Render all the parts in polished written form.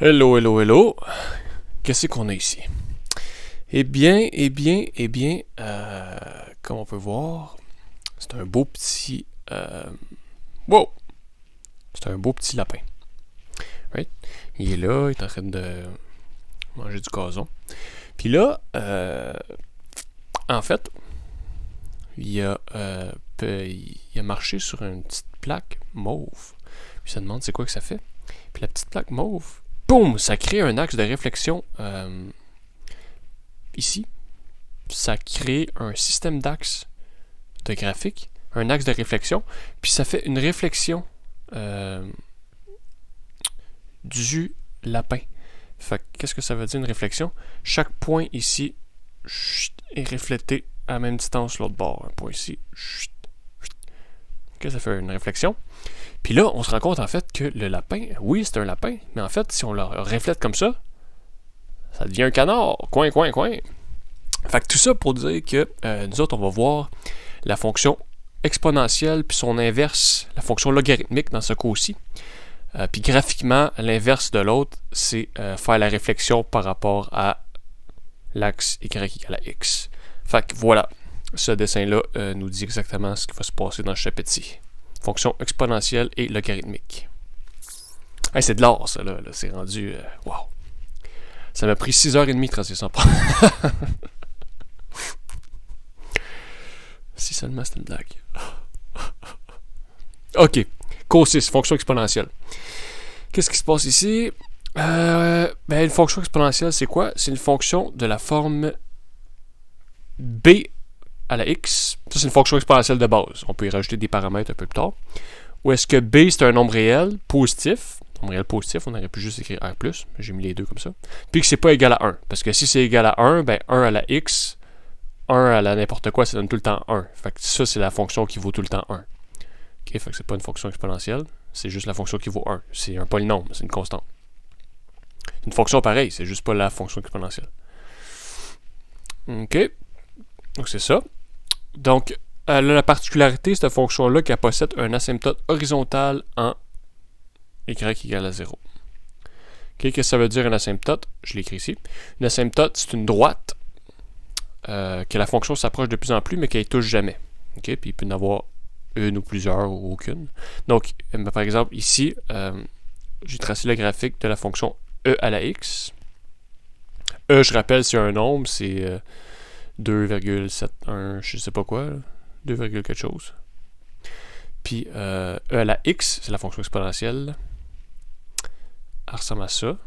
Hello, hello, hello. Qu'est-ce qu'on a ici? Eh bien, comme on peut voir, c'est un beau petit... wow! C'est un beau petit lapin. Right? Il est là, il est en train de manger du gazon. Puis là, en fait, il a marché sur une petite plaque mauve. Puis il se demande c'est quoi que ça fait. Puis la petite plaque mauve, boum, ça crée un axe de réflexion ici. Ça crée un système d'axes de graphique, un axe de réflexion, puis ça fait une réflexion du lapin. Fait qu'est-ce que ça veut dire une réflexion? Chaque point ici est reflété à la même distance l'autre bord. Un point ici. Ok, ça fait une réflexion. Puis là, on se rend compte en fait que le lapin, oui, c'est un lapin, mais en fait, si on le reflète comme ça devient un canard. Coin. Fait que tout ça pour dire que nous autres, on va voir la fonction exponentielle puis son inverse, la fonction logarithmique dans ce cas-ci. Puis graphiquement, l'inverse de l'autre, c'est faire la réflexion par rapport à l'axe y égale à x. Fait que voilà, ce dessin-là nous dit exactement ce qui va se passer dans ce chapitre-ci. Fonction exponentielle et logarithmique. Hey, c'est de l'art, ça, là. C'est rendu... wow. Ça m'a pris 6h30 de tracer sans pas. Si seulement c'était une blague. OK. Cours 6, fonction exponentielle. Qu'est-ce qui se passe ici? Une fonction exponentielle, c'est quoi? C'est une fonction de la forme b à la x. Ça, c'est une fonction exponentielle de base. On peut y rajouter des paramètres un peu plus tard. Ou est-ce que b, c'est un nombre réel positif? Nombre réel positif, on aurait pu juste écrire r+. J'ai mis les deux comme ça. Puis que c'est pas égal à 1. Parce que si c'est égal à 1, 1 à la x, 1 à la n'importe quoi, ça donne tout le temps 1. Fait que ça, c'est la fonction qui vaut tout le temps 1. OK, fait que c'est pas une fonction exponentielle, c'est juste la fonction qui vaut 1. C'est un polynôme, c'est une constante. Une fonction pareille, c'est juste pas la fonction exponentielle. OK, donc c'est ça. Donc, elle a la particularité, cette fonction-là, qu'elle possède un asymptote horizontal en y égale à 0. OK, qu'est-ce que ça veut dire un asymptote? Je l'écris ici. Une asymptote, c'est une droite que la fonction s'approche de plus en plus, mais qu'elle ne touche jamais. OK, puis il peut y en avoir une ou plusieurs ou aucune. Donc, par exemple, ici, j'ai tracé le graphique de la fonction e à la x. E, je rappelle, c'est un nombre, c'est 2,71, je sais pas quoi, 2, quelque chose. Puis e à la x, c'est la fonction exponentielle. Elle ressemble à ça.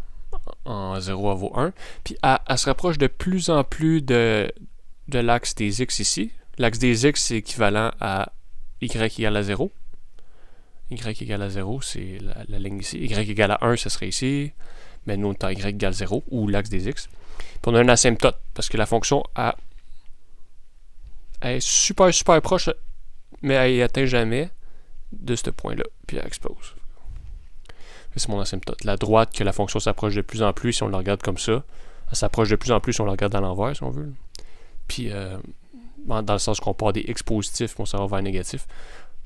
En 0, elle vaut 1. Puis elle se rapproche de plus en plus de l'axe des x ici. L'axe des x, c'est équivalent à y égale à 0. Y égale à 0, c'est la ligne ici. Y égale à 1, ce serait ici. Mais nous, on est en y égale 0, ou l'axe des x. Puis on a un asymptote, parce que la fonction est super proche, mais elle n'atteint jamais de ce point-là. Puis elle explose. C'est mon asymptote. La droite, que la fonction s'approche de plus en plus si on la regarde comme ça. Elle s'approche de plus en plus si on la regarde à l'envers, si on veut. Puis, dans le sens qu'on part des x positifs, on s'en va vers négatif.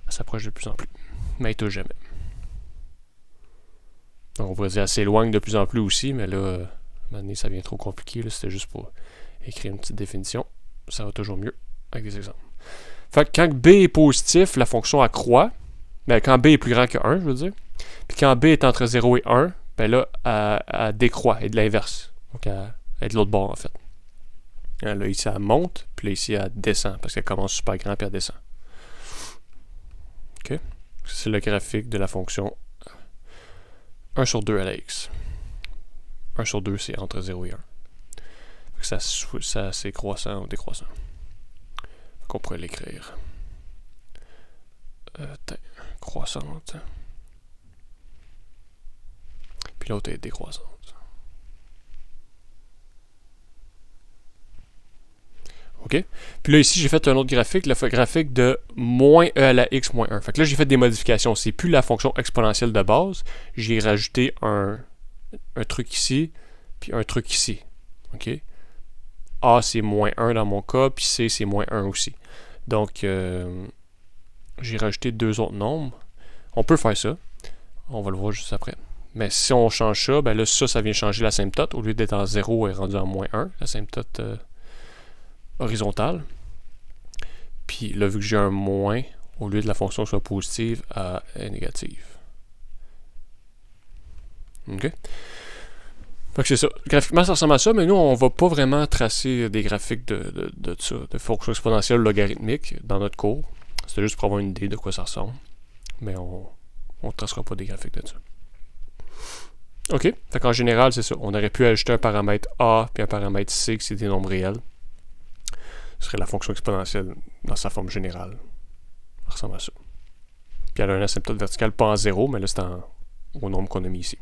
Elle s'approche de plus en plus. Mais elle ne touche jamais. Donc, on pourrait dire qu'elle s'éloigne de plus en plus aussi, mais là, à un moment donné, ça devient trop compliqué. Là, c'était juste pour écrire une petite définition. Ça va toujours mieux avec des exemples. Fait que quand b est positif, la fonction accroît. Ben, quand b est plus grand que 1, je veux dire. Puis quand b est entre 0 et 1, ben là, elle décroît, et de l'inverse. Donc, elle est de l'autre bord, en fait. Là, ici, elle monte, puis là, ici, elle descend, parce qu'elle commence super grand, puis elle descend. OK? C'est le graphique de la fonction 1 sur 2 à la x. 1 sur 2, c'est entre 0 et 1. Ça c'est croissant ou décroissant. Donc, on pourrait l'écrire. Croissante. Puis l'autre est décroissante. OK? Puis là, ici, j'ai fait un autre graphique, le graphique de moins e à la x moins 1. Fait que là, j'ai fait des modifications. C'est plus la fonction exponentielle de base. J'ai rajouté un truc ici, puis un truc ici. OK? A, c'est moins 1 dans mon cas, puis C, c'est moins 1 aussi. Donc, j'ai rajouté deux autres nombres. On peut faire ça. On va le voir juste après. Mais si on change ça, ben là, ça vient changer l'asymptote. Au lieu d'être en 0, elle est rendue en moins 1, l'asymptote horizontale. Puis là, vu que j'ai un moins, au lieu de la fonction soit positive, elle est négative. OK? Fait que c'est ça. Graphiquement, ça ressemble à ça, mais nous, on va pas vraiment tracer des graphiques de ça, de fonctions exponentielles logarithmiques dans notre cours. C'était juste pour avoir une idée de quoi ça ressemble. Mais on ne tracera pas des graphiques de ça. OK. Fait qu'en général, c'est ça. On aurait pu ajouter un paramètre A puis un paramètre C, qui c'est des nombres réels. Ce serait la fonction exponentielle dans sa forme générale. Ça ressemble à ça. Puis elle a un asymptote vertical pas en 0, mais là, c'est au nombre qu'on a mis ici.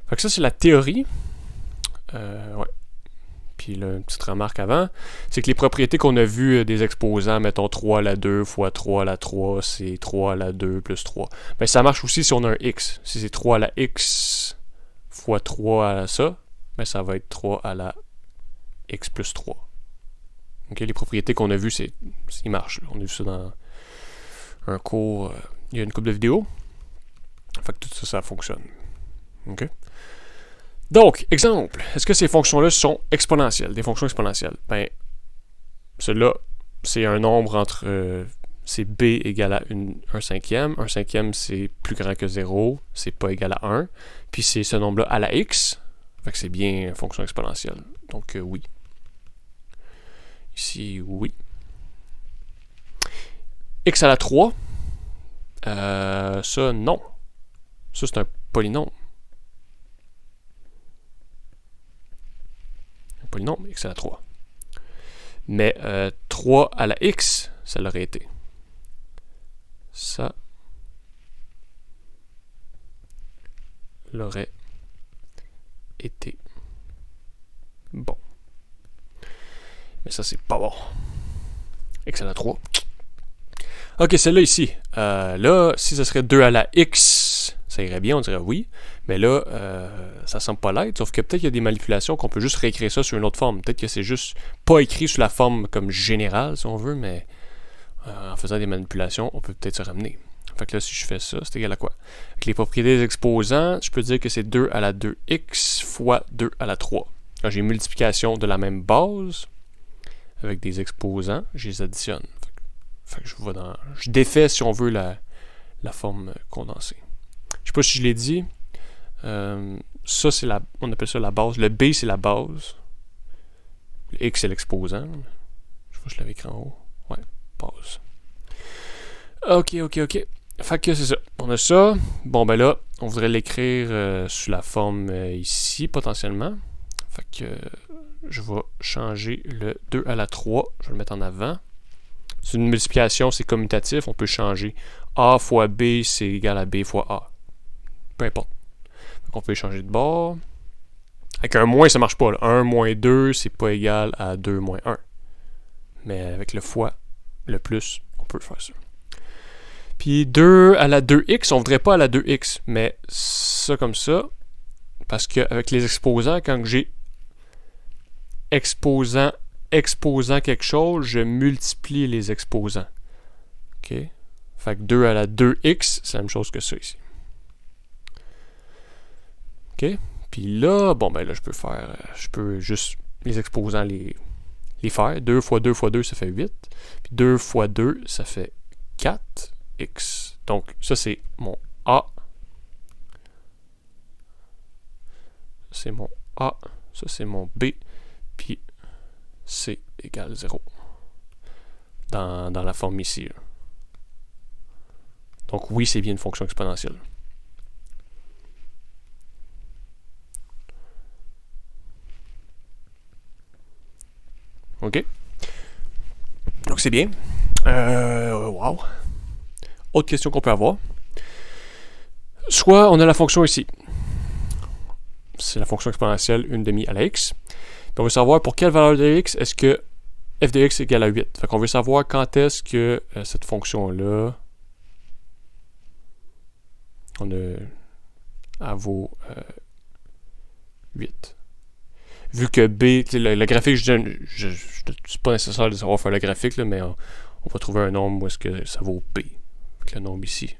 Fait que ça, c'est la théorie. Ouais. Puis là, une petite remarque avant, c'est que les propriétés qu'on a vues des exposants, mettons 3 à la 2 fois 3 à la 3, c'est 3 à la 2 plus 3. Mais ça marche aussi si on a un x. Si c'est 3 à la x fois 3 à la ça, ben ça va être 3 à la x plus 3. Okay, les propriétés qu'on a vues, ils marchent. On a vu ça dans un cours, il y a une couple de vidéos. Fait que tout ça, ça fonctionne. OK? Donc, exemple, est-ce que ces fonctions-là sont exponentielles, des fonctions exponentielles? Ben, celle-là, c'est un nombre entre, c'est b égale à 1 cinquième. 1 cinquième, c'est plus grand que 0, c'est pas égal à 1. Puis c'est ce nombre-là à la x, fait que c'est bien une fonction exponentielle. Donc, oui. Ici, oui. X à la 3, ça, non. Ça, c'est un polynôme. Polynôme, x à la 3. Mais 3 à la x, ça l'aurait été. Ça l'aurait été. Bon. Mais ça, c'est pas bon. X à la 3. Ok, celle-là ici. Là, si ce serait 2 à la x, ça irait bien, on dirait oui. Mais là, ça semble pas l'être, sauf que peut-être qu'il y a des manipulations qu'on peut juste réécrire ça sur une autre forme. Peut-être que c'est juste pas écrit sous la forme comme générale, si on veut, mais en faisant des manipulations, on peut peut-être se ramener. Fait que là, si je fais ça, c'est égal à quoi? Avec les propriétés des exposants, je peux dire que c'est 2 à la 2x fois 2 à la 3. Quand j'ai une multiplication de la même base, avec des exposants, je les additionne. Fait que je défais, si on veut, la forme condensée. Je sais pas si je l'ai dit. Ça, on appelle ça la base. Le B, c'est la base. Le X, c'est l'exposant. Je sais pas si je l'avais écrit en haut. Ouais, base. Ok. Fait que c'est ça. On a ça. Bon, ben là, on voudrait l'écrire sous la forme ici, potentiellement. Fait que je vais changer le 2 à la 3. Je vais le mettre en avant. C'est une multiplication, c'est commutatif. On peut changer A fois B, c'est égal à B fois A. Peu importe. Donc on peut changer de bord. Avec un moins, ça marche pas. Là. 1 moins 2, c'est pas égal à 2 moins 1. Mais avec le fois, le plus, on peut faire ça. Puis 2 à la 2x, on voudrait pas à la 2x, mais ça comme ça, parce qu'avec les exposants, quand j'ai exposant quelque chose, je multiplie les exposants. OK? Fait que 2 à la 2x, c'est la même chose que ça ici. OK? Puis là, bon, ben là, je peux juste les exposants les faire. 2 fois 2 fois 2, ça fait 8. Puis 2 fois 2, ça fait 4x. Donc, ça, c'est mon A. C'est mon A. Ça, c'est mon B. Puis C égale 0. Dans la forme ici. Là. Donc, oui, c'est bien une fonction exponentielle. OK? Donc, c'est bien. Wow. Autre question qu'on peut avoir. Soit on a la fonction ici. C'est la fonction exponentielle 1 demi à la x. Puis on veut savoir pour quelle valeur de x est-ce que f de x égale à 8. Fait qu'on veut savoir quand est-ce que cette fonction-là elle vaut 8. Vu que B, le graphique, c'est pas nécessaire de savoir faire le graphique, là, mais on va trouver un nombre où est-ce que ça vaut B. Avec le nombre ici.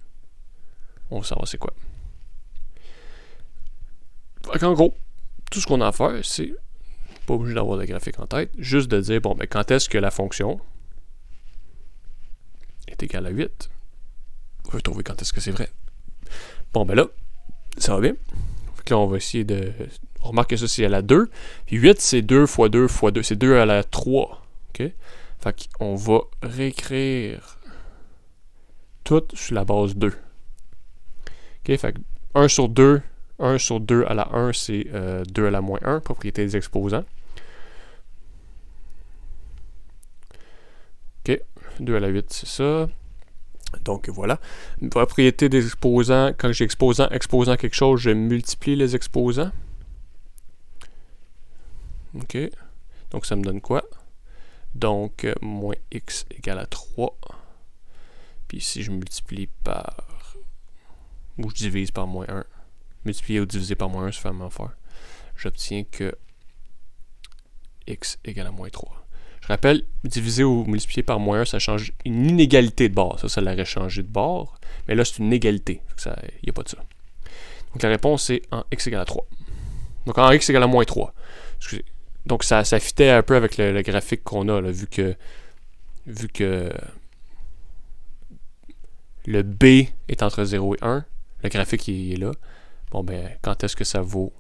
On va savoir c'est quoi. Donc, en gros, tout ce qu'on a à faire, c'est pas obligé d'avoir de graphique en tête, juste de dire, bon, ben, quand est-ce que la fonction est égale à 8? On va trouver quand est-ce que c'est vrai. Bon, ben là, ça va bien. Fait que là, on va essayer de... On remarque que ça, c'est à la 2. Puis 8, c'est 2 fois 2 fois 2. C'est 2 à la 3. OK? Fait qu'on va réécrire tout sur la base 2. OK? Fait que 1 sur 2 à la 1, c'est 2 à la moins 1, propriété des exposants. OK, 2 à la 8, c'est ça. Donc voilà. Propriété des exposants, quand j'ai exposant quelque chose, je multiplie les exposants. OK. Donc ça me donne quoi? Donc moins x égale à 3. Puis si je multiplie par... ou je divise par moins 1. Multiplier ou diviser par moins 1, c'est fait la même affaire. J'obtiens que x égale à moins 3. Je rappelle, diviser ou multiplier par moins 1, ça change une inégalité de bord. Ça l'aurait changé de bord. Mais là, c'est une égalité. Il n'y a pas de ça. Donc la réponse, c'est en x égale à 3. Donc en x égale à moins 3. Excusez. Donc ça fitait un peu avec le graphique qu'on a, là, vu que le b est entre 0 et 1. Le graphique il est là. Bon, ben, quand est-ce que ça vaut...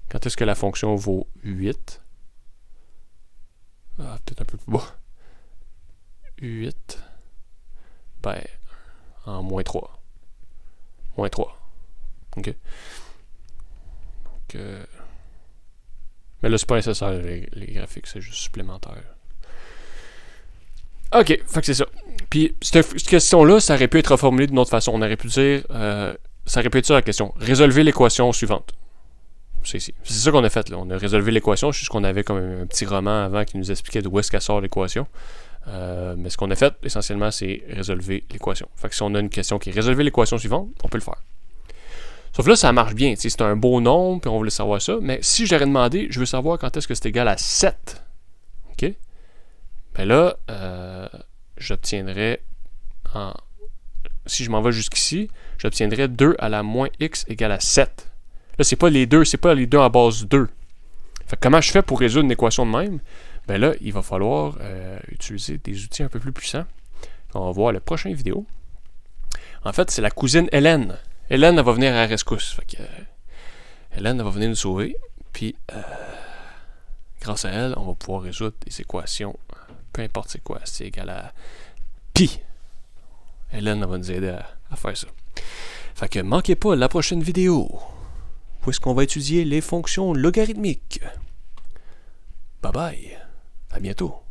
Quand est-ce que la fonction vaut 8? Ah, peut-être un peu plus bas. 8. Ben, en moins 3. Moins 3. OK. Donc, mais là, c'est pas nécessaire, les graphiques, c'est juste supplémentaire. OK, fait que c'est ça. Puis, cette question-là, ça aurait pu être reformulé d'une autre façon. On aurait pu dire... ça aurait pu être ça la question. Résolvez l'équation suivante. C'est ici. C'est ça qu'on a fait là. On a résolu l'équation. Je sais qu'on avait comme un petit roman avant qui nous expliquait d'où est-ce qu'elle sort l'équation. Mais ce qu'on a fait, essentiellement, c'est résolver l'équation. Fait que si on a une question qui est résolvez l'équation suivante, on peut le faire. Sauf là, ça marche bien. C'est un beau nombre, puis on voulait savoir ça. Mais si j'aurais demandé, je veux savoir quand est-ce que c'est égal à 7. OK? Ben là, j'obtiendrais si je m'en vais jusqu'ici, j'obtiendrais 2 à la moins x égale à 7. Là, c'est pas les deux en base 2. Fait que comment je fais pour résoudre une équation de même? Ben là, il va falloir utiliser des outils un peu plus puissants. On va voir la prochaine vidéo. En fait, c'est la cousine Hélène. Hélène, elle va venir à la rescousse. Fait que, Hélène, elle va venir nous sauver. Puis, grâce à elle, on va pouvoir résoudre des équations. Peu importe c'est quoi, c'est égal à pi. Hélène, elle va nous aider à faire ça. Fait que, manquez pas la prochaine vidéo. Où est-ce qu'on va étudier les fonctions logarithmiques. Bye bye. À bientôt.